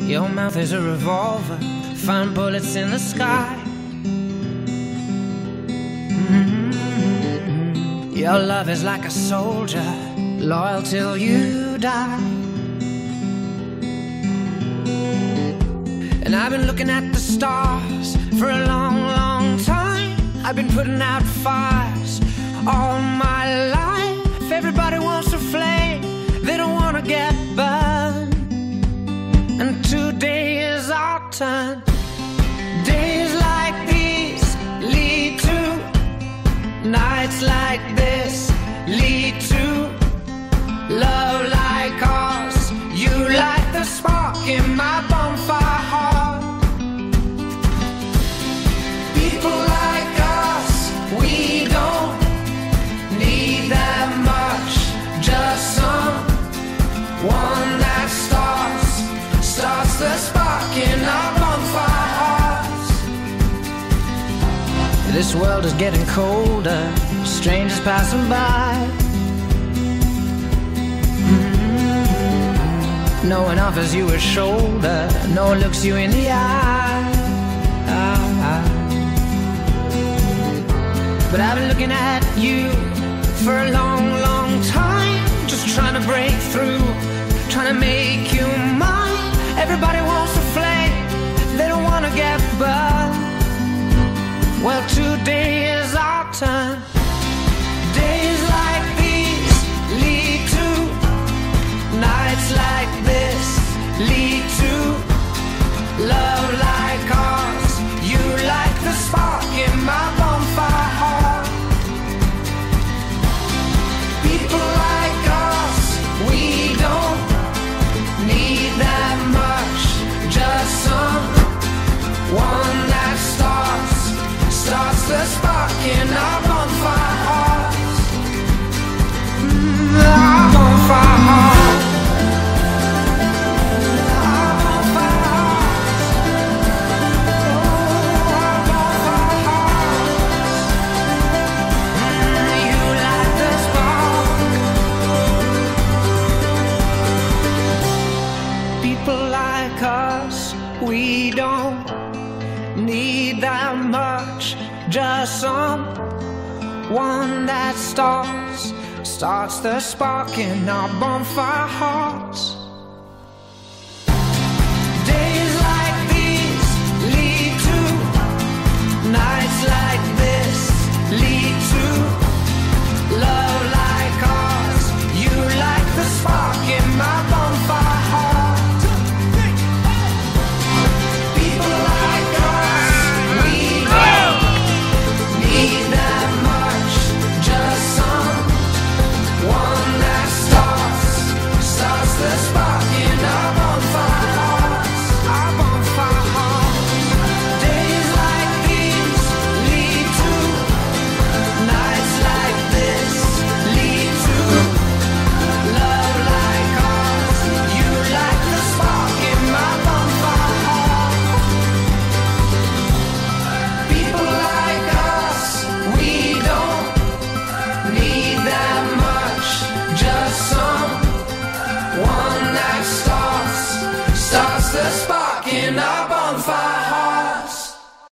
Your mouth is a revolver, find bullets in the sky. Your love is like a soldier, loyal till you die. And I've been looking at the stars for a long, long time. I've been putting out fires all my life. Everybody wants a flame, they don't want to get burned. And today is our turn. Days like these lead to nights like this, lead to love like ours. You light the spark in my bonfire heart. People like us, we don't need that much. Just someone that starts the spark in our bonfire hearts. This world is getting colder, strangers passing by. No one offers you a shoulder, no one looks you in the eye. But I've been looking at you for a long, long time, just trying to break through, trying to make you mine. Everybody wants a flame, they don't want to get burned. Well, today is our turn. Days like these lead to nights like this, lead to love like ours. You light the spark in my bonfire heart. People like us, we don't need that much. Just someone that starts the spark in our bonfire hearts. Our bonfire hearts. We don't need that much. Just someone that starts the spark in our bonfire hearts.